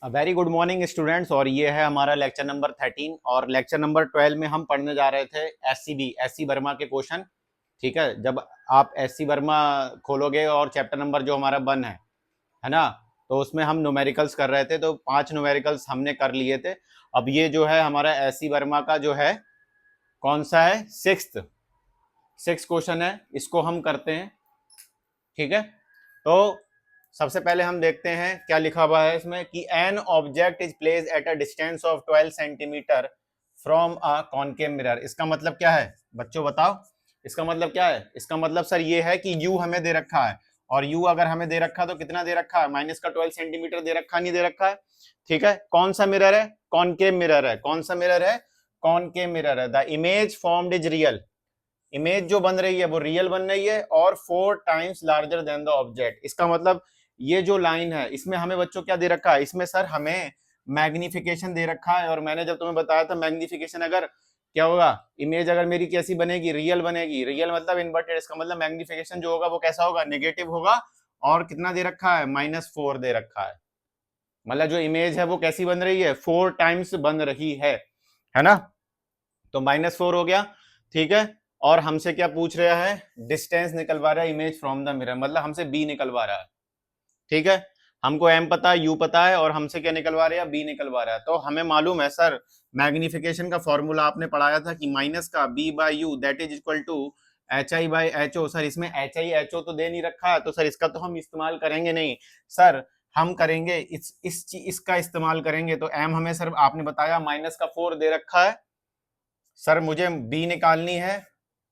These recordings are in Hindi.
Very good morning students. और ये है हमारा लेक्चर नंबर 13 और लेक्चर नंबर 12 में हम पढ़ने जा रहे थे एससी वर्मा के क्वेश्चन। ठीक है, जब आप एससी वर्मा खोलोगे और चैप्टर नंबर जो हमारा 1 है ना, तो उसमें हम न्यूमेरिकल्स कर रहे थे, तो 5 न्यूमेरिकल्स हमने कर लिए थे। अब ये जो है हमारा एससी वर्मा का जो है कौन सा है, सिक्स क्वेश्चन है, इसको हम करते हैं। ठीक है, तो सबसे पहले हम देखते हैं क्या लिखा हुआ है इसमें कि an object is place at a distance of 12 centimetre from a concave mirror. इसका मतलब क्या है बच्चों, बताओ इसका मतलब क्या है। इसका मतलब सर ये है कि u हमें दे रखा है, और u अगर हमें दे रखा तो कितना दे रखा है, माइनस का 12 सेंटीमीटर दे रखा, नहीं दे रखा है। ठीक है, कौन सा मिरर है, कॉनकेव मिरर है। कौन सा मिरर है, कॉनकेव मिरर है। The image formed is real, image जो बन रही है वो रियल बन रही है और 4 times larger than the object. इसका मतलब ये जो लाइन है इसमें हमें बच्चों क्या दे रखा है, इसमें सर हमें मैग्निफिकेशन दे रखा है। और मैंने जब तुम्हें बताया था मैग्निफिकेशन अगर क्या होगा, इमेज अगर मेरी कैसी बनेगी, रियल बनेगी। रियल मतलब इन्वर्टेड, इसका मतलब मैग्निफिकेशन जो होगा वो कैसा होगा, नेगेटिव होगा। और कितना दे रखा है, -4 दे रखा है। मतलब जो इमेज है वो कैसी बन रही है, 4 टाइम्स बन रही है ना। तो -4 हो गया। ठीक है, और हमसे क्या पूछ रहा है, डिस्टेंस निकलवा रहा है इमेज फ्रॉम द मिरर, मतलब हमसे बी निकलवा रहा है। ठीक है, हमको एम पता है, यू पता है, और हमसे क्या निकलवा रहा है, बी निकलवा रहा है। तो हमें मालूम है सर, मैग्निफिकेशन का फॉर्मूला आपने पढ़ाया था कि माइनस का b by u that is equal to h i by h o. Sir इसमें एच आई एच ओ तो दे नहीं रखा है, तो सर इसका तो हम इस्तेमाल करेंगे नहीं। सर हम करेंगे इसका इस्तेमाल करेंगे। तो एम हमें सर आपने बताया -4 दे रखा है। सर मुझे बी निकालनी है,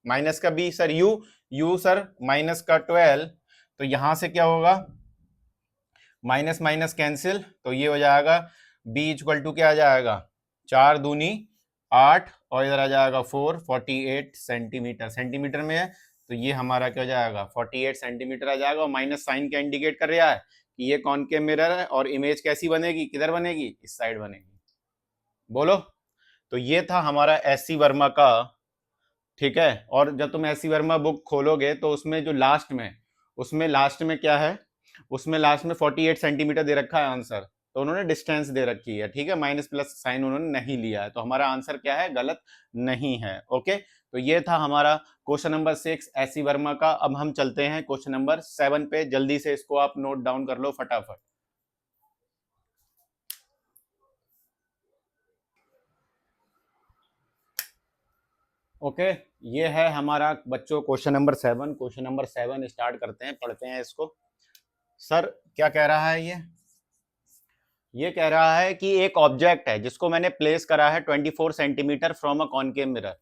माइनस का बी। सर यू सर -12, तो यहां से क्या होगा, माइनस माइनस कैंसिल, तो ये हो जाएगा बी इक्वल टू क्या आ जाएगा, 4 दूनी 8, और इधर आ जाएगा 4, 48 सेंटीमीटर। सेंटीमीटर में है तो ये हमारा क्या हो जाएगा, 48 सेंटीमीटर आ जाएगा। और माइनस साइन क्या इंडिकेट कर रहा है कि ये कॉनकेव मिरर है, और इमेज कैसी बनेगी, किधर बनेगी, इस साइड बनेगी। बोलो। तो ये था हमारा एससी वर्मा का। ठीक है, और जब तुम एससी वर्मा बुक खोलोगे तो उसमें जो लास्ट में क्या है, उसमें लास्ट में 48 सेंटीमीटर दे रखा है आंसर। तो उन्होंने डिस्टेंस दे रखी है। ठीक है, माइनस प्लस साइन उन्होंने नहीं लिया है, तो हमारा आंसर क्या है, गलत नहीं है। ओके, तो ये था हमारा क्वेश्चन नंबर 6 एससी वर्मा का। अब हम चलते हैं क्वेश्चन नंबर 7 पे। जल्दी से इसको आप नोट डाउन कर लो फटाफट। ओके, ये है हमारा बच्चों question number 7। Question number 7 start करते हैं, पढ़ते हैं इसको। सर क्या कह रहा है ये कह रहा है कि एक ऑब्जेक्ट है जिसको मैंने प्लेस करा है 24 centimetre from a concave mirror.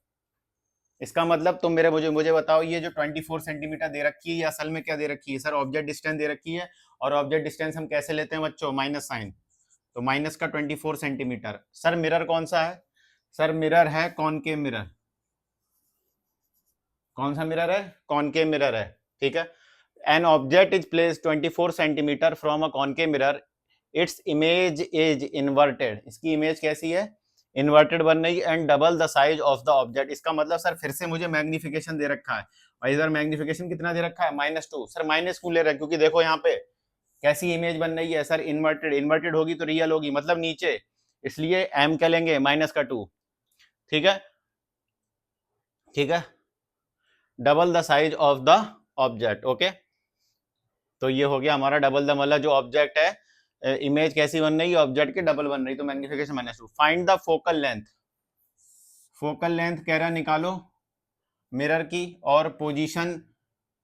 इसका मतलब तुम मेरे मुझे बताओ, ये जो 24 सेंटीमीटर दे रखी है ये असल में क्या दे रखी है। सर ऑब्जेक्ट डिस्टेंस दे रखी है, और ऑब्जेक्ट डिस्टेंस हम कैसे लेते हैं बच्चों, माइनस साइन। तो माइनस का 24 सेंटीमीटर। सर मिरर कौन सा है, सर मिरर है कॉनकेव मिरर। कौन सा मिरर है, कॉनकेव मिरर है। ठीक है, an object is place 24 centimetre from a concave mirror, its image is inverted. इसकी इमेज कैसी है, इन्वर्टेड बन रही, and double the size of the object. इसका मतलब सर फिर से मुझे मैग्निफिकेशन दे रखा है, और इधर मैग्निफिकेशन कितना दे रखा है, -2। सर माइनस क्यों ले रहा है, क्योंकि देखो यहाँ पे कैसी इमेज बन रही है सर, इन्वर्टेड। इन्वर्टेड होगी तो रियल होगी, मतलब नीचे, इसलिए एम क्या लेंगे, -2। ठीक है, ठीक है, double the size of the object. Okay, तो ये हो गया हमारा डबल द, मतलब जो ऑब्जेक्ट है, इमेज कैसी बन रही है, ऑब्जेक्ट की डबल बन रही, तो magnification -2। Find the focal length, focal length कह रहा निकालो मिरर की, और position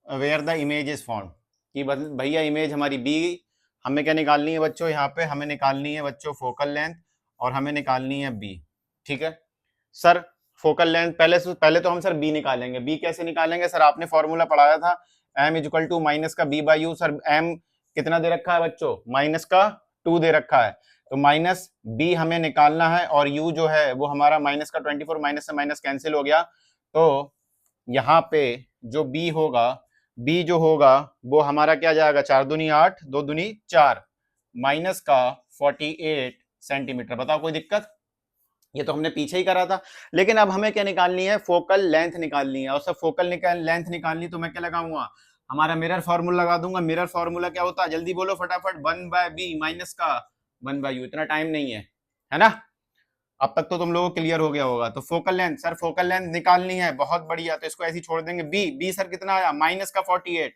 where the image is found, कि भैया इमेज हमारी बी, हमें क्या निकालनी है बच्चों, यहाँ पे हमें निकालनी है बच्चों फोकल लेंथ, और हमें निकालनी है बी। ठीक है सर, फोकल लेंथ पहले तो हम सर बी निकालेंगे। बी कैसे निकालेंगे सर, आपने फॉर्मूला पढ़ाया था, एम इक्वल टू माइनस का b by u. Sir m कितना दे रखा है बच्चों, -2 दे रखा है, तो माइनस बी हमें निकालना है, और यू जो है वो हमारा -24, माइनस से माइनस कैंसिल हो गया। तो यहाँ पे जो बी होगा, बी जो होगा वो हमारा क्या जाएगा, 4 दूनी 8, 2 दूनी 4, माइनस का 48 सेंटीमीटर। बताओ कोई दिक्कत, ये तो हमने पीछे ही करा था। लेकिन अब हमें क्या निकालनी है, फोकल लेंथ निकालनी है। और सब फोकल लेंथ निकालनी, तो मैं क्या लगाऊंगा, हमारा मिरर फॉर्मूला लगा दूंगा। मिरर फॉर्मूला क्या होता है, जल्दी बोलो फटाफट, 1/b माइनस का 1/u, इतना टाइम नहीं है ना। अब तक तो तुम लोगों को क्लियर हो गया होगा। तो focal length, sir focal length निकालनी है, बहुत बढ़िया, तो इसको ऐसे ही छोड़ देंगे। बी सर कितना आया, माइनस का 48,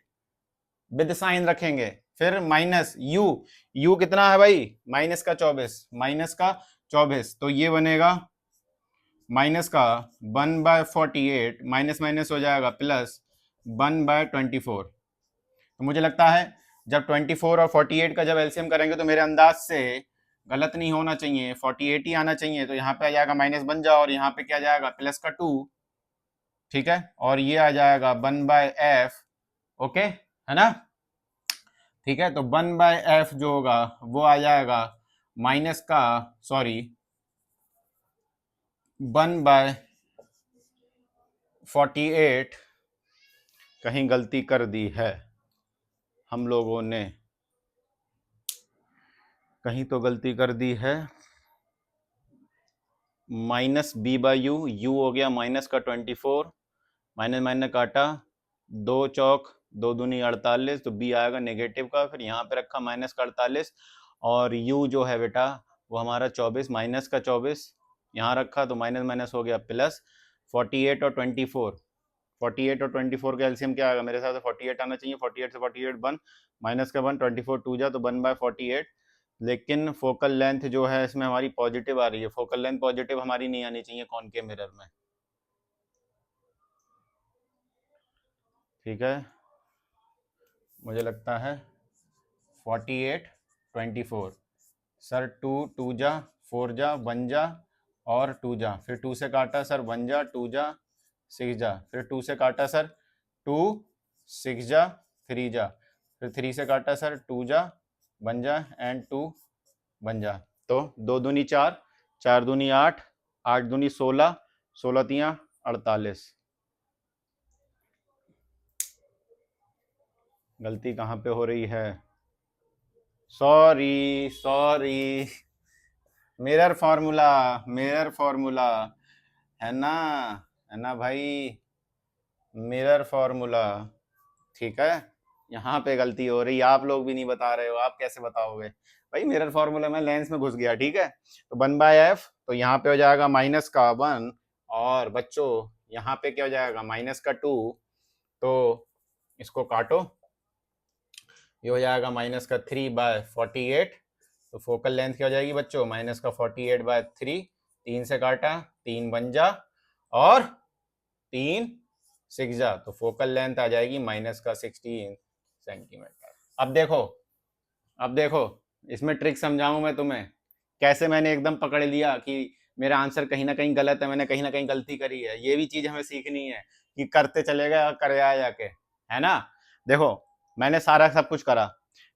विद साइन रखेंगे। फिर माइनस यू, यू कितना है भाई, माइनस का 24, माइनस का 24, तो ये बनेगा माइनस का 1/48, माइनस माइनस हो जाएगा प्लस 1/24। तो मुझे लगता है जब 24 और 48 का जब एलसीएम करेंगे तो मेरे अंदाज से गलत नहीं होना चाहिए, 48 ही आना चाहिए। तो यहाँ पे आ जाएगा माइनस बन जाओ, और यहाँ पे क्या जाएगा, प्लस का 2, ठीक है, और ये आ जाएगा 1/f, ओके है ना। ठीक है, तो 1/f जो होगा वो आ जाएगा माइनस का, सॉरी 1/48, कहीं गलती कर दी है हम लोगों ने, कहीं तो गलती कर दी है। माइनस b/u, u हो गया माइनस का 24, माइनस माइनस काटा, 2 चौक 2 दूनी 48, तो b आएगा नेगेटिव का, फिर यहाँ पे रखा माइनस का 48, और u जो है बेटा वो हमारा 24, माइनस का 24 यहाँ रखा, तो माइनस माइनस हो गया प्लस 48 और 24, 48 और 24 का एलसीएम क्या आएगा, मेरे हिसाब से 48 आना चाहिए। 48 से 48 1, माइनस का 1, 24 2 जा तो 1/48। लेकिन फोकल लेंथ जो है इसमें हमारी पॉजिटिव आ रही है, फोकल लेंथ पॉजिटिव हमारी नहीं आनी चाहिए कॉनकेव मिरर में, ठीक है। मुझे लगता है 48 24, सर 2 2 जा 4 जा 1 जा और 2 जा, फिर 2 से काटा सर 1 जा 2 जा 6 जा, फिर 2 से काटा सर 2 6 जा 3 जा, फिर 3 से काटा सर 2 जा 1 जा एंड 2 1 जा। तो 2 दूनी 4, 4 दूनी 8, 8 दूनी 16, 16 तियां 48। गलती कहाँ पे हो रही है, sorry sorry, mirror formula, mirror formula है ना भाई, मिरर फार्मूला, ठीक है। यहाँ पे गलती हो रही है, आप लोग भी नहीं बता रहे हो, आप कैसे बताओगे भाई, मिरर फार्मूला में लेंस में घुस गया, ठीक है। तो 1/f, तो यहाँ पे हो जाएगा माइनस का 1, और बच्चों यहाँ पे क्या हो जाएगा, माइनस का 2, तो इसको काटो, ये हो जाएगा माइनस का 3/48। तो फोकल लेंथ क्या हो जाएगी बच्चों, माइनस का 48/3, 3 से काटा 3 बन जा और 3 6 जा, तो फोकल लेंथ आ जाएगी माइनस का 16 सेंटीमीटर। अब देखो इसमें ट्रिक समझाऊं मैं तुम्हें, कैसे मैंने एकदम पकड़ लिया कि मेरा आंसर कहीं ना कहीं गलत है, मैंने कहीं ना कहीं गलती करी है। ये भी चीज हमें सीखनी है कि करते चले गए, कर आया जाके, है ना। देखो मैंने सारा सब कुछ करा,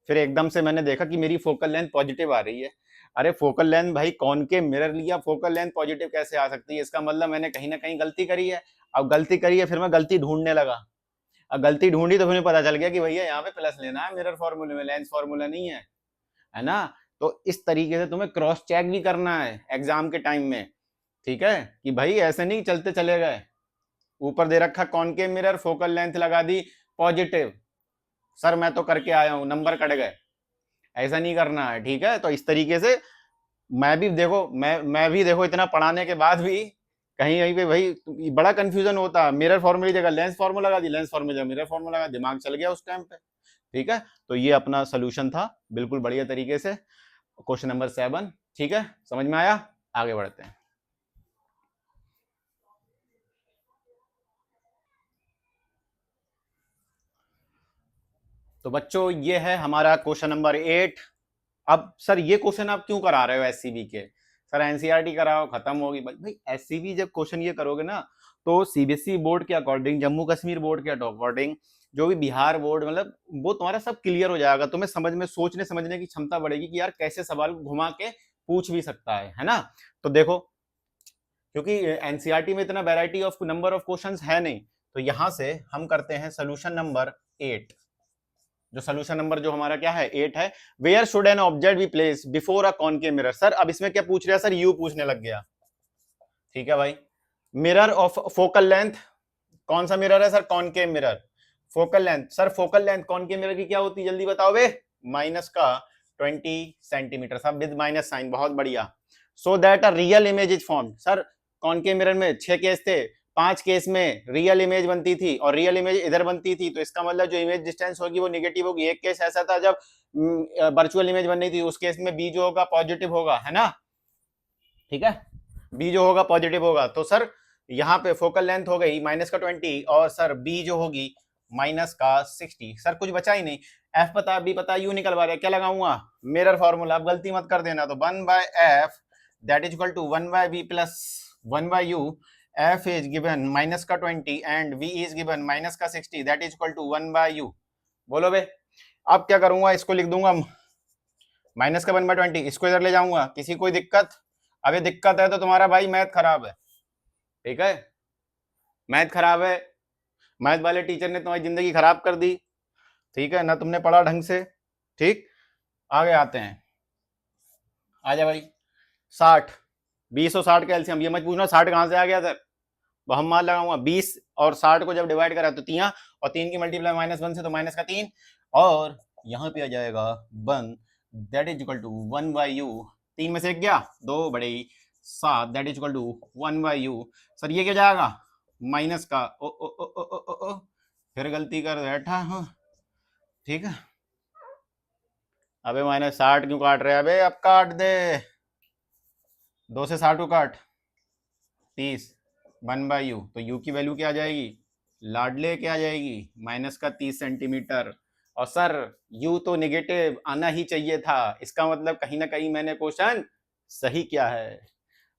फिर एकदम से मैंने देखा कि मेरी फोकल लेंथ पॉजिटिव आ रही है। अरे फोकल लेंथ भाई, कौन के मिरर लिया, फोकल लेंथ पॉजिटिव कैसे आ सकती है, इसका मतलब मैंने कहीं ना कहीं गलती करी है। अब गलती करी है, फिर मैं गलती ढूंढने लगा। अब गलती ढूंढी तो फिर पता चल गया कि भैया यहाँ पे प्लस लेना है मिरर फॉर्मूले में, लेंस फॉर्मूला नहीं है ना। तो इस तरीके से तुम्हें क्रॉस चेक भी करना है एग्जाम के टाइम में, ठीक है, कि भाई ऐसे नहीं चलते चले गए, ऊपर दे रखा कॉनकेव मिरर, फोकल लेंथ लगा दी पॉजिटिव, सर मैं तो करके आया हूं, नंबर कट गए, ऐसा नहीं करना है, ठीक है। तो इस तरीके से मैं भी देखो इतना पढ़ाने के बाद भी कहीं कहीं पे भाई बड़ा कंफ्यूजन होता, मिरर फॉर्मूला की जगह लेंस फॉर्मूला लगा दी, लेंस फॉर्मूला मिरर फॉर्मूला लगा, दिमाग चल गया उस टाइम पे, ठीक है। तो ये अपना सोल्यूशन था बिल्कुल बढ़िया तरीके से, क्वेश्चन नंबर 7, ठीक है, समझ में आया, आगे बढ़ते हैं। तो बच्चों ये है हमारा क्वेश्चन नंबर 8। अब सर ये क्वेश्चन आप क्यों करा रहे हो एससीबी के, सर एनसीईआरटी कराओ खत्म होगी। भाई एससीबी जब क्वेश्चन ये करोगे ना, तो सीबीएसई बोर्ड के अकॉर्डिंग, जम्मू कश्मीर बोर्ड के अकॉर्डिंग, जो भी बिहार बोर्ड, मतलब वो तुम्हारा सब क्लियर हो जाएगा, तुम्हें समझ में, सोचने समझने की क्षमता बढ़ेगी कि यार कैसे सवाल घुमा के पूछ भी सकता है ना। तो देखो क्योंकि एनसीईआरटी में इतना variety of number of questions है नहीं, तो यहां से हम करते हैं सोल्यूशन नंबर 8। जो सोल्यूशन नंबर जो हमारा क्या है 8 है, where should an object be place before a concave mirror. Sir अब इसमें क्या पूछ रहा है, सर यू पूछने लग गया, ठीक है भाई। मिरर ऑफ फोकल लेंथ, कौन सा मिरर है sir, concave mirror. Focal length, sir focal length concave mirror की क्या होती है, जल्दी बताओ बे, माइनस का 20 सेंटीमीटर, सब विद माइनस साइन, बहुत बढ़िया। So that a real image is formed. Sir concave mirror में 6 केस थे, 5 केस में रियल इमेज बनती थी और रियल इमेज इधर बनती थी, तो इसका मतलब जो इमेज डिस्टेंस होगी वो निगेटिव होगी। एक केस ऐसा था जब वर्चुअल इमेज बननी थी, उस केस में बी जो होगा पॉजिटिव होगा, है ना, ठीक है, बी जो होगा पॉजिटिव होगा। तो सर यहाँ पे फोकल लेंथ हो गई माइनस का 20 और सर बी जो होगी माइनस का 60। सर कुछ बचा ही नहीं, एफ पता बी पता, यू निकलवा रहे, क्या लगाऊंगा, मिरर फॉर्मूला। अब गलती मत कर देना, तो 1/f that is equal to 1/b plus 1/u। f is given minus का 20 and v is given minus का 60 that is equal to 1/u। बोलो बे, अब क्या करूंगा, इसको लिख दूंगा माइनस का 1/20, इसको इधर ले जाऊंगा, किसी कोई दिक्कत? अबे दिक्कत है तो तुम्हारा भाई मैथ खराब है, ठीक है, मैथ खराब है, मैथ वाले टीचर ने तुम्हारी जिंदगी खराब कर दी, ठीक है ना, तुमने पढ़ा ढंग से, ठीक। आगे आते हैं, आ जा भाई। 60 20 और 60 का एलसीएम, ये मत पूछना 60 कहां से आ गया सर, वो हम मान लगाऊंगा 20 और 60 को जब डिवाइड करा तो 3 और 3 की मल्टीप्लाई -1 से तो माइनस का 3 और यहाँ पे आ जाएगा 1 that is equal to 1/u। 3 में से एक गया, 2 बड़े 7 that is equal to 1/u। Sir ये क्या जाएगा, माइनस का ओ ओ ओ ओ ओ ओ, ओ। फिर गलती कर बैठा हूँ, ठीक है। अबे -60 क्यों काट रहे हैं, अबे अब काट दे, 2 से 60 को काट, 30 1/u, तो u की वैल्यू क्या आ जाएगी, लाडले क्या आ जाएगी, माइनस का 30 सेंटीमीटर। और सर u तो निगेटिव आना ही चाहिए था, इसका मतलब कहीं ना कहीं मैंने क्वेश्चन सही किया है।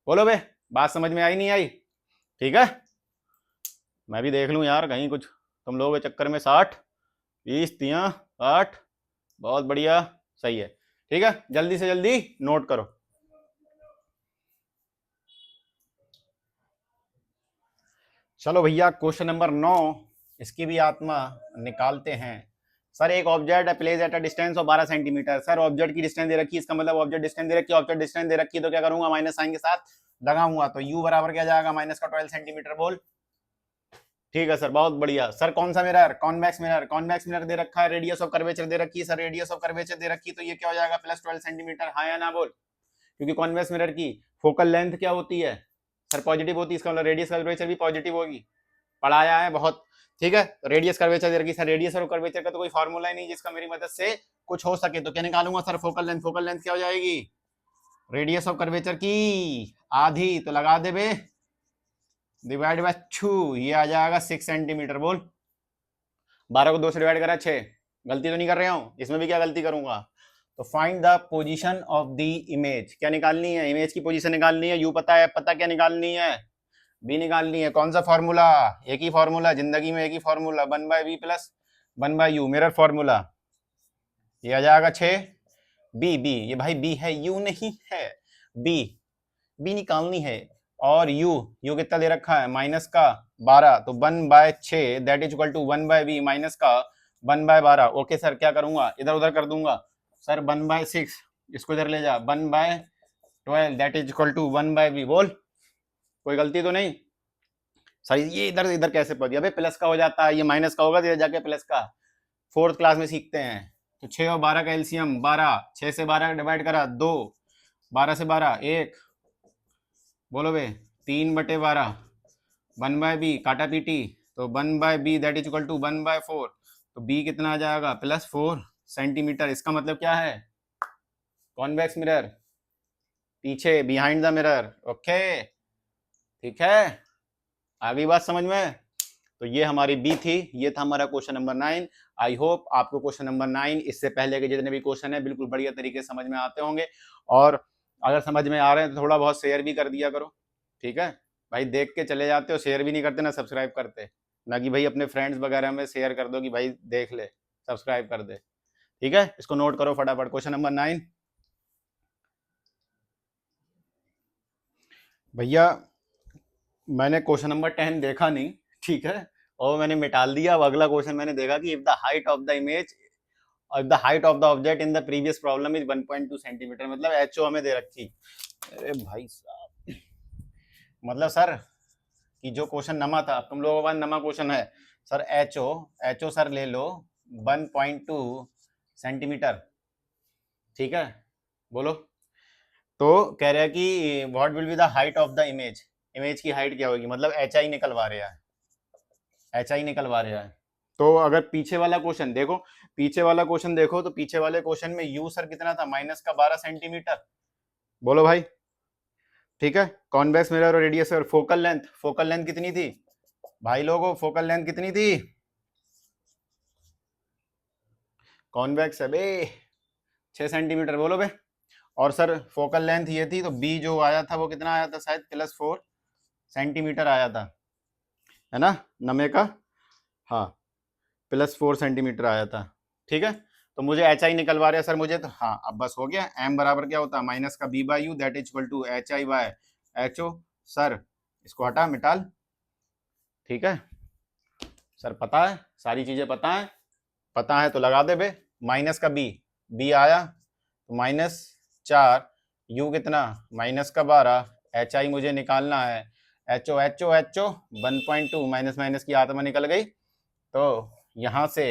बोलो बे, बात समझ में आई नहीं आई, ठीक है। मैं भी देख लूं यार कहीं कुछ तुम लोगों के चक्कर में 60 20 3 8, बहुत बढ़िया, सही है, ठीक है, जल्दी से जल्दी नोट करो। चलो भैया क्वेश्चन नंबर 9, इसकी भी आत्मा निकालते हैं। सर एक object place at a distance of 12 centimetre. Sir object की डिस्टेंस दे रखी है, इसका मतलब ऑब्जेक्ट डिस्टेंस दे रखी है, ऑब्जेक्ट डिस्टेंस दे रखी है तो क्या करूंगा, माइनस साइन के साथ लगाऊंगा, तो u बराबर क्या जाएगा, माइनस का 12 सेंटीमीटर। बोल, ठीक है सर, बहुत बढ़िया। सर कौन सा mirror, convex mirror, convex mirror दे रखा है, रेडियस ऑफ कर्वेचर दे रखी है, सर रेडियस ऑफ कर्वेचर दे रखी है, तो ये क्या हो जाएगा, प्लस 12 सेंटीमीटर, हाँ या ना बोल, क्योंकि कॉन्वेक्स मिरर की फोकल लेंथ क्या होती है सर, पॉजिटिव होती है, इसका मतलब रेडियस कर्वेचर भी पॉजिटिव होगी, पढ़ाया है बहुत, ठीक है। रेडियस कर्वेचर दे रखी, सर रेडियस और कर्वेचर का तो कोई फार्मूला ही नहीं जिसका मेरी मदद से कुछ हो सके, तो क्या निकालूंगा sir, focal length. Focal length क्या हो जाएगी, रेडियस ऑफ कर्वेचर की आधी, तो लगा दे बे, डिवाइड बाय 2, ये आ जाएगा 6 सेंटीमीटर। बोल, 12 को 2 से डिवाइड करा 6, गलती तो नहीं कर रहा हूं, इसमें भी क्या गलती करूंगा। तो find the position of the image, क्या निकालनी है, इमेज की पोजीशन निकालनी है, यू पता है, पता क्या निकालनी है, बी निकालनी है। कौन सा फॉर्मूला, एक ही फॉर्मूला जिंदगी में, एक ही formula, 1/b plus 1/u, mirror formula. ये आ जाएगा 6, बी बी, ये भाई बी है, यू नहीं है, बी बी निकालनी है। और यू, यू कितना दे रखा है, माइनस का 12, तो 1/6 that is equal to 1/b minus का 1/12। ओके सर, क्या करूंगा, इधर उधर कर दूंगा सर, 1/6 इसको इधर ले जा, 1/12 that is equal to 1/b। बोल, कोई गलती तो नहीं सर, ये इधर इधर कैसे पहुंच गया, प्लस का हो जाता है, ये माइनस का होगा, इधर जाके प्लस का, 4th क्लास में सीखते हैं। तो 6 और 12 का एलसीएम 12, 6 से 12 डिवाइड करा 2, 12 से 12 1, बोलो बे 3/12, 1/b काटा पीटी, तो 1/b that is equal to 1/4, तो b कितना आ जाएगा, +4 सेंटीमीटर। इसका मतलब क्या है, कॉन्वेक्स मिरर पीछे, बिहाइंड द मिरर, ओके, ठीक है, आ गई बात समझ में। तो ये हमारी बी थी, ये था हमारा क्वेश्चन नंबर 9। आई होप आपको क्वेश्चन नंबर 9 इससे पहले के जितने भी क्वेश्चन है बिल्कुल बढ़िया तरीके से समझ में आते होंगे, और अगर समझ में आ रहे हैं तो थोड़ा बहुत शेयर भी कर दिया करो, ठीक है भाई, देख के चले जाते हो, शेयर भी नहीं करते ना सब्सक्राइब करते, ना कि भाई अपने फ्रेंड्स वगैरह में शेयर कर दो कि भाई देख ले सब्सक्राइब कर दे, ठीक है। इसको नोट करो फटाफट, क्वेश्चन नंबर 9 भैया, मैंने क्वेश्चन नंबर 10 देखा नहीं, ठीक है, और मैंने मिटाल दिया। अब अगला क्वेश्चन मैंने देखा कि if the height of the image, if the height of the object in the previous problem is 1.2 centimetre, मतलब एचओ हमें दे रखी। अरे भाई साहब, मतलब सर कि जो क्वेश्चन नमा था, तुम लोगों के पास नमा क्वेश्चन है सर, एचओ, एचओ सर ले लो 1.2 सेंटीमीटर, ठीक है, बोलो। तो कह रहा है कि what will be the height of the image, image की हाइट क्या होगी, मतलब एच आई निकलवा रहा है, एच आई निकलवा रहा है। तो अगर पीछे वाला क्वेश्चन देखो, पीछे वाला क्वेश्चन देखो, तो पीछे वाले क्वेश्चन में यू सर कितना था, -12 सेंटीमीटर। बोलो भाई। ठीक है, कॉन्वेक्स मिरर और रेडियस और फोकल लेंथ, फोकल लेंथ कितनी थी भाई लोगों, फोकल लेंथ कितनी थी, कॉन्वेक्स है बे 6 सेंटीमीटर, बोलो बे। और सर फोकल लेंथ ये थी, तो बी जो आया था वो कितना आया था, शायद +4 सेंटीमीटर आया था, है ना, नमे का, हाँ, +4 सेंटीमीटर आया था। ठीक है, तो मुझे एच आई निकलवा रहे हैं सर मुझे, तो हाँ अब बस हो गया, एम बराबर क्या होता है, माइनस का b by u that is equal to h i by h o. Sir इसको हटा मिटाल, ठीक है सर, पता है सारी चीजें पता है, पता है तो लगा दे बे, माइनस का बी, बी आया तो -4, यू कितना -12, एच आई मुझे निकालना है, h o h o h o 1.2, minus minus की आत्मा निकल गई, तो यहाँ से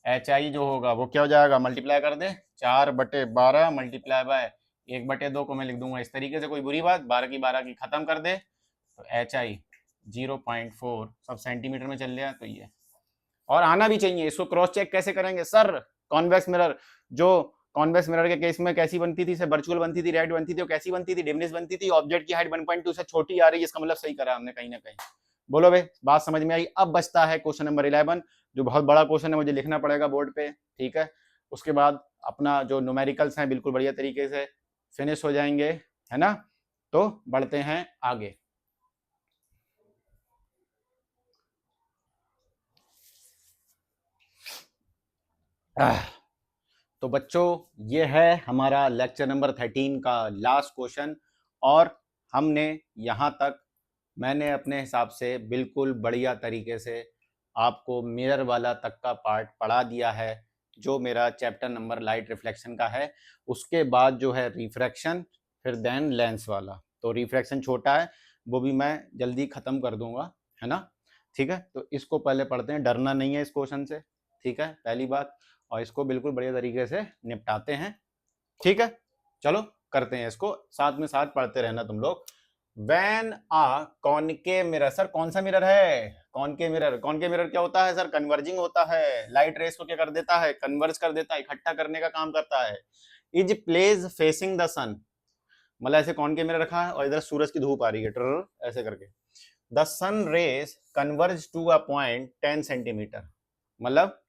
एच आई जो होगा वो क्या हो जाएगा, मल्टीप्लाई कर दे, 4/12 मल्टीप्लाई बाय 1/2 को मैं लिख दूंगा इस तरीके से, कोई बुरी बात, 12 की खत्म कर दे, तो एच आई 0.4 सब सेंटीमीटर में चल लिया, तो ये और आना भी चाहिए। इसको क्रॉस चेक कैसे करेंगे सर, कॉन्वेक्स मिरर, जो कॉन्वेक्स मिरर के केस में कैसी बनती थी, वर्चुअल बनती थी, रेड बनती थी, और कैसी बनती थी, डिमनिश बनती थी, ऑब्जेक्ट की हाइट 1.2 से छोटी आ रही है, इसका मतलब सही करा हमने कहीं ना कहीं। बोलो भाई, बात समझ में आई। अब बचता है क्वेश्चन नंबर 11, जो बहुत बड़ा क्वेश्चन है, मुझे लिखना पड़ेगा बोर्ड पे, ठीक है, उसके बाद अपना जो न्यूमेरिकल्स हैं बिल्कुल बढ़िया तरीके से फिनिश हो जाएंगे, है ना। तो बढ़ते हैं आगे। तो बच्चों ये है हमारा लेक्चर नंबर 13 का लास्ट क्वेश्चन, और हमने यहाँ तक, मैंने अपने हिसाब से बिल्कुल बढ़िया तरीके से आपको मिरर वाला तक का पार्ट पढ़ा दिया है, जो मेरा चैप्टर नंबर लाइट रिफ्लेक्शन का है। उसके बाद जो है रिफ्रैक्शन, फिर देन लेंस वाला, तो रिफ्रैक्शन छोटा है, वो भी मैं जल्दी खत्म कर दूंगा, है ना। ठीक है, तो इसको पहले पढ़ते हैं, डरना नहीं है इस क्वेश्चन से, ठीक है, पहली बात, और इसको बिल्कुल बढ़िया तरीके से निपटाते हैं, ठीक है। चलो करते हैं इसको, साथ में साथ पढ़ते रहना तुम लोग। वैन आ कॉनकेव मिरर, सर कौन सा मिरर है, कॉनकेव मिरर, कॉनकेव मिरर क्या होता है सर, कन्वर्जिंग होता है, लाइट रेस को क्या कर देता है, कन्वर्ज कर देता है, इकट्ठा करने का काम करता है। इज प्लेस फेसिंग द सन, मतलब ऐसे कॉनकेव मिरर रखा है और इधर सूरज की धूप आ रही है, ऐसे करके, the sun rays converge to a point 10 centimetre, मतलब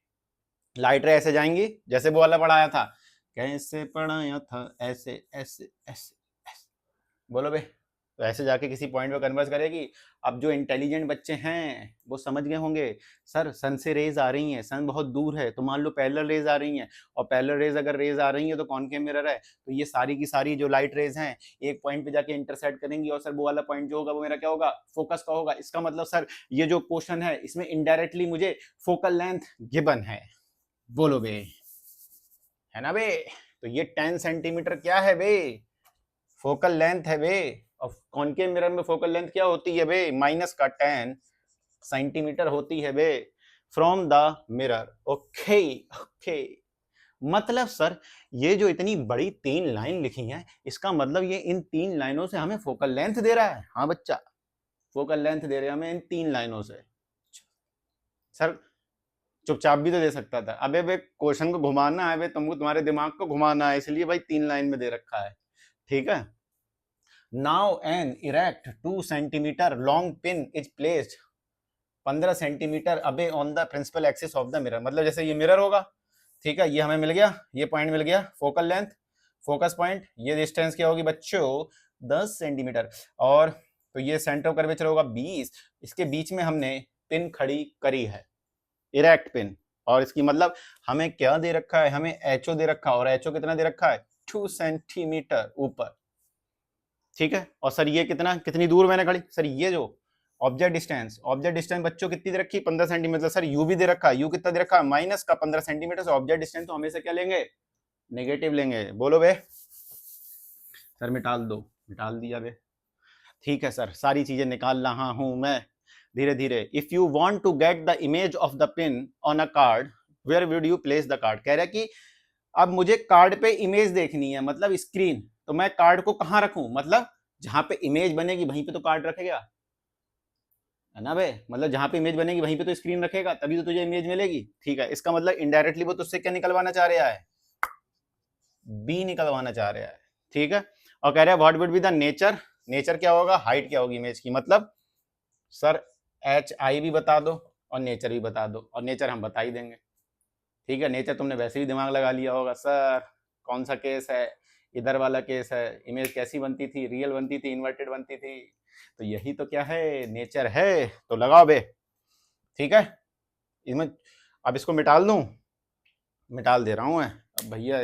लाइट रे ऐसे जाएंगी, जैसे वो वाला पढ़ाया था, कैसे पढ़ाया था, ऐसे ऐसे ऐसे ऐसे, बोलो बे, तो ऐसे जाके किसी पॉइंट पे कन्वर्स करेगी। अब जो इंटेलिजेंट बच्चे हैं वो समझ गए होंगे, सर सन से रेज आ रही हैं, सन बहुत दूर है, तो मान लो पैरेलल रेज आ रही हैं, और पैरेलल रेज अगर रेज आ रही है तो कॉनकेव मिरर है, तो ये सारी की सारी जो लाइट रेज हैं एक पॉइंट पे जाके इंटरसेक्ट करेंगी, और सर वो वाला पॉइंट जो होगा वो मेरा क्या होगा, फोकस का होगा। इसका मतलब सर ये जो क्वेश्चन है इसमें इनडायरेक्टली मुझे फोकल लेंथ गिवन है, बोलो बे, है ना बे। तो ये 10 सेंटीमीटर क्या है बे, फोकल लेंथ है बे, और कॉनकेव मिरर में फोकल लेंथ क्या होती है बे, -10 सेंटीमीटर होती है बे, from the mirror. Okay okay, मतलब सर ये जो इतनी बड़ी 3 लाइन लिखी है, इसका मतलब ये इन 3 लाइनों से हमें फोकल लेंथ दे रहा है, हाँ बच्चा, फोकल लेंथ दे रहे हैं हमें इन 3 लाइनों से। सर चुपचाप भी तो दे सकता था, अबे बे क्वेश्चन को घुमाना है बे, तुमको तुम्हारे दिमाग को घुमाना है, इसलिए भाई 3 लाइन में दे रखा है, ठीक है। Now an erect 2 centimetre long pin is placed 15 centimetre away on the principal axis of the mirror, मतलब जैसे ये मिरर होगा, ठीक है, ये हमें मिल गया, ये पॉइंट मिल गया, फोकल लेंथ, फोकस पॉइंट, ये डिस्टेंस क्या होगी बच्चों 10 सेंटीमीटर, और तो ये सेंटर ऑफ कर्वेचर होगा 20, इसके बीच में हमने पिन खड़ी करी है, इरेक्ट पिन, और इसकी मतलब हमें क्या दे रखा है, हमें एचओ दे रखा है, और एचओ कितना दे रखा है 2 सेंटीमीटर ऊपर, ठीक है। और सर ये कितना, कितनी दूर मैंने खड़ी, सर ये जो ऑब्जेक्ट डिस्टेंस, ऑब्जेक्ट डिस्टेंस बच्चों कितनी दे रखी, 15 सेंटीमीटर, सर यू भी दे रखा है, यू कितना दे रखा है माइनस का 15 सेंटीमीटर, से ऑब्जेक्ट डिस्टेंस तो हमेशा क्या लेंगे, नेगेटिव लेंगे, बोलो बे, सर मिटाल दो, मिटाल दिया बे, ठीक है सर, सारी चीजें निकाल रहा हूं मैं धीरे धीरे। If you want to get the image of the pin on a card, where would you place the card, कह रहा है कि अब मुझे कार्ड पे इमेज देखनी है, मतलब स्क्रीन, तो मैं कार्ड को कहाँ रखूं, मतलब जहां पे इमेज बनेगी वहीं पे तो कार्ड रखेगा, है ना बे, मतलब जहां पे इमेज बनेगी वहीं पे तो स्क्रीन रखेगा, तभी तो तुझे इमेज मिलेगी। ठीक है, इसका मतलब इनडायरेक्टली वो तुझसे क्या निकलवाना चाह रहा है, बी निकलवाना चाह रहा है। ठीक है, और कह रहा है what would be the nature, nature क्या होगा, हाइट क्या होगी इमेज की, मतलब सर एच आई भी बता दो और नेचर भी बता दो, और नेचर हम बता ही देंगे। ठीक है, नेचर तुमने वैसे भी दिमाग लगा लिया होगा, सर कौन सा केस है, इधर वाला केस है, इमेज कैसी बनती थी, रियल बनती थी, इन्वर्टेड बनती थी, तो यही तो क्या है, नेचर है, तो लगाओ बे। ठीक है, इसमें अब इसको मिटाल दूं, मिटाल दे रहा हूं मैं, अब भैया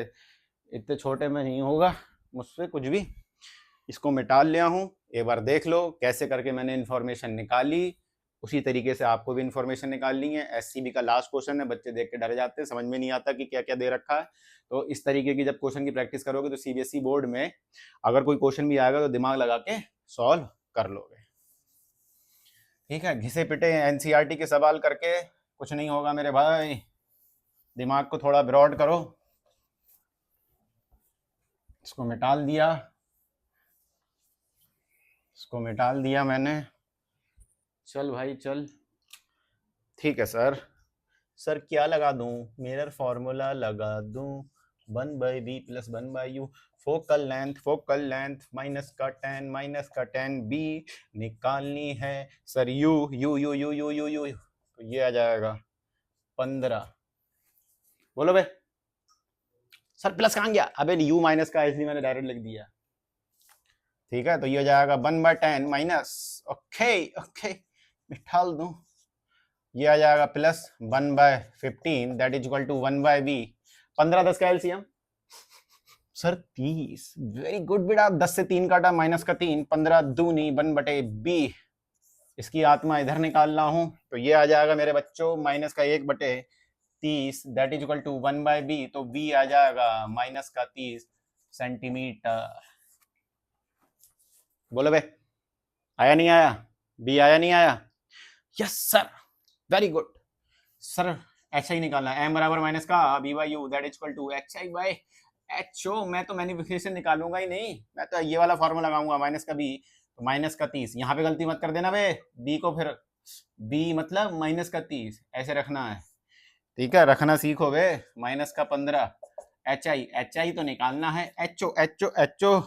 इतने छोटे में नहीं होगा मुझसे कुछ भी, इसको मिटाल लिया हूं। एक बार देख लो कैसे करके मैंने इन्फॉर्मेशन निकाली, उसी तरीके से आपको भी इन्फॉर्मेशन निकालनी है। एससीबी का लास्ट क्वेश्चन है, बच्चे देख के डर जाते हैं, समझ में नहीं आता कि क्या क्या दे रखा है। तो इस तरीके की जब क्वेश्चन की प्रैक्टिस करोगे तो सीबीएसई बोर्ड में अगर कोई क्वेश्चन भी आएगा तो दिमाग लगा के सॉल्व कर लोगे। ठीक है, घिसे पिटे एनसीईआरटी के सवाल करके कुछ नहीं होगा मेरे भाई, दिमाग को थोड़ा ब्रॉड करो। इसको मिटाल दिया, इसको मिटाल दिया मैंने, चल भाई चल। ठीक है सर, सर क्या लगा दूं, मिरर फॉर्मूला लगा दूं, 1/b plus 1/u, focal length minus का टेन बी निकालनी है sir, you you you you you you you, तो ये आ जाएगा 15। बोलो बे सर प्लस कहाँ गया, अबे यू माइनस का इसलिए मैंने डायरेक्ट लिख दिया। ठीक है, तो ये हो जाएगा 1/10 माइनस, ओके ओके मिठाल दूं, ये आ जाएगा plus 1/15 that is equal to 1/b, 15 10 का एलसीएम सर 30, वेरी गुड बेटा, 10 से 3 काटा माइनस का 3, 15 दूनी 1/b, इसकी आत्मा इधर निकाल रहा हूं, तो ये आ जाएगा मेरे बच्चों माइनस का 1/30 that is equal to 1/b, तो b आ जाएगा माइनस का 30 सेंटीमीटर। बोलो बे आया नहीं आया, b आया नहीं आया, yes sir very good sir, h i निकालना है, एम बराबर माइनस का b by u that is equal to h i by h o, मैं तो मैनिफिकेशन निकालूंगा ही नहीं, मैं तो ये वाला फॉर्मूला लगाऊंगा माइनस का बी, तो माइनस का 30, यहाँ पे गलती मत कर देना बे, बी को फिर बी मतलब माइनस का 30 ऐसे रखना है। ठीक है, रखना सीखो बे, माइनस का 15, एच आई तो निकालना है, एच ओ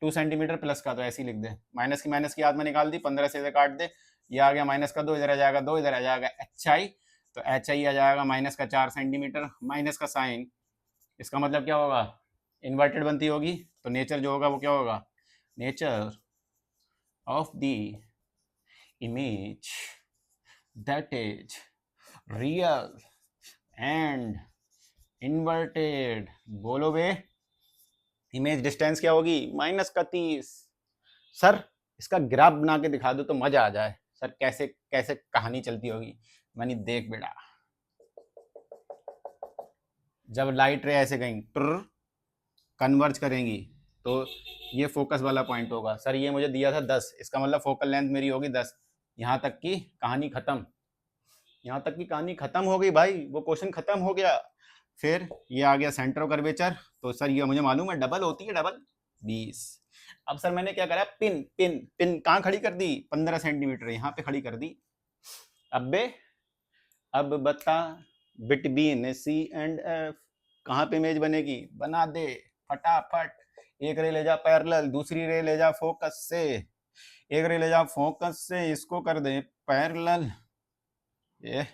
2 सेंटीमीटर प्लस का, तो ऐसे ही लिख दे, माइनस की आदमी निकाल दी, 15 से इधर काट दे, ये आ गया माइनस का 2, इधर आ जाएगा 2, इधर आ जाएगा एच आई, तो एच आई आ जाएगा माइनस का 4 सेंटीमीटर, माइनस का साइन, इसका मतलब क्या होगा, इन्वर्टेड बनती होगी, तो नेचर जो होगा वो क्या होगा, nature of the image that is real and inverted. बोलो बे, इमेज डिस्टेंस क्या होगी, माइनस का 30। सर इसका ग्राफ बना के दिखा दो तो मजा आ जाए, सर कैसे कैसे कहानी चलती होगी, मैंने देख बेटा, जब लाइट रे ऐसे कहीं कन्वर्ज करेंगी तो ये फोकस वाला पॉइंट होगा, सर ये मुझे दिया था 10, इसका मतलब फोकल लेंथ मेरी होगी 10, यहाँ तक की कहानी खत्म, यहाँ तक की कहानी खत्म हो गई भाई, वो क्वेश्चन खत्म हो गया। फिर ये आ गया सेंटर ऑफ कर्वेचर, तो सर ये मुझे मालूम है डबल होती है, डबल 20। अब सर मैंने क्या करा, पिन पिन पिन कहाँ खड़ी कर दी, 15 सेंटीमीटर यहाँ पे खड़ी कर दी। अब बे अब बता, बिटवीन सी एंड एफ कहाँ पे इमेज बनेगी, बना दे फटाफट, एक रे ले जा पैरेलल, दूसरी रे ले जा फोकस से, एक रे ले जा फोकस से, इसको कर दे पैरेलल। ये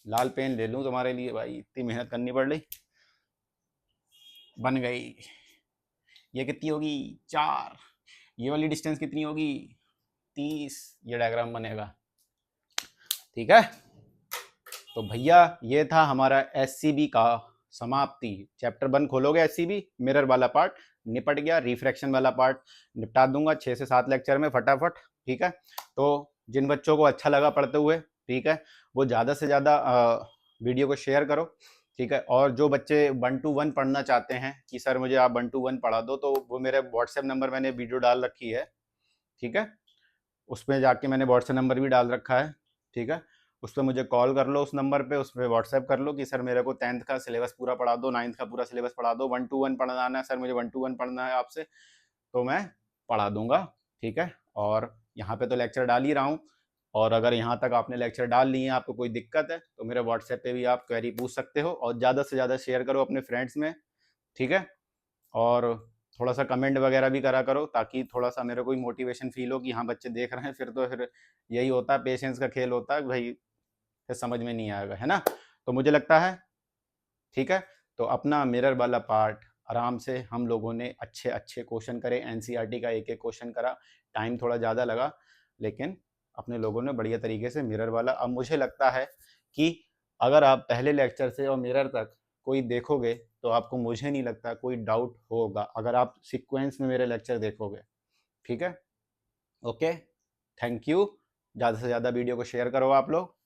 लाल पेन ले लूं तुम्हारे लिए भाई, इतनी मेहनत करनी पड़ रही, बन गई। ये कितनी होगी 4, ये वाली डिस्टेंस कितनी होगी 30, ये डायग्राम बनेगा। ठीक है, तो भैया ये था हमारा एससीबी का समाप्ति, चैप्टर 1 खोलोगे एससीबी, मिरर वाला पार्ट निपट गया, रिफ्रैक्शन वाला पार्ट निपटा दूंगा 6 से 7 लेक्चर में फटाफट। ठीक है, तो जिन बच्चों को अच्छा लगा पढ़ते हुए, ठीक है, वो ज़्यादा से ज़्यादा वीडियो को शेयर करो। ठीक है, और जो बच्चे 1 to 1 पढ़ना चाहते हैं कि सर मुझे आप 1 to 1 पढ़ा दो, तो वो मेरे व्हाट्सएप नंबर मैंने वीडियो डाल रखी है। ठीक है, उसमें जाके मैंने व्हाट्सएप नंबर भी डाल रखा है। ठीक है, उस पर मुझे कॉल कर लो, उस नंबर पे, उस पर व्हाट्सएप कर लो कि सर मेरे को 10th का सिलेबस पूरा पढ़ा दो, 9th का पूरा सिलेबस पढ़ा दो, 1 to 1 पढ़ाना है सर, मुझे 1 to 1 पढ़ना है आपसे, तो मैं पढ़ा दूंगा। ठीक है, और यहाँ पे तो लेक्चर डाल ही रहा हूँ, और अगर यहाँ तक आपने लेक्चर डाल लिए हैं, आपको कोई दिक्कत है तो मेरे व्हाट्सएप पे भी आप क्वेरी पूछ सकते हो, और ज़्यादा से ज़्यादा शेयर करो अपने फ्रेंड्स में। ठीक है, और थोड़ा सा कमेंट वगैरह भी करा करो, ताकि थोड़ा सा मेरे को भी मोटिवेशन फील हो कि हाँ बच्चे देख रहे हैं। फिर यही होता है, पेशेंस का खेल होता है भाई, फिर समझ में नहीं आएगा, है ना। तो मुझे लगता है ठीक है, तो अपना मिरर वाला पार्ट आराम से हम लोगों ने अच्छे अच्छे क्वेश्चन करे, एनसीईआरटी का एक एक क्वेश्चन करा, टाइम थोड़ा ज़्यादा लगा, लेकिन अपने लोगों ने बढ़िया तरीके से मिरर वाला। अब मुझे लगता है कि अगर आप पहले लेक्चर से और मिरर तक कोई देखोगे तो आपको, मुझे नहीं लगता कोई डाउट होगा, अगर आप सीक्वेंस में मेरे लेक्चर देखोगे। ठीक है, ओके, थैंक यू। ज़्यादा से ज़्यादा वीडियो को शेयर करो आप लोग।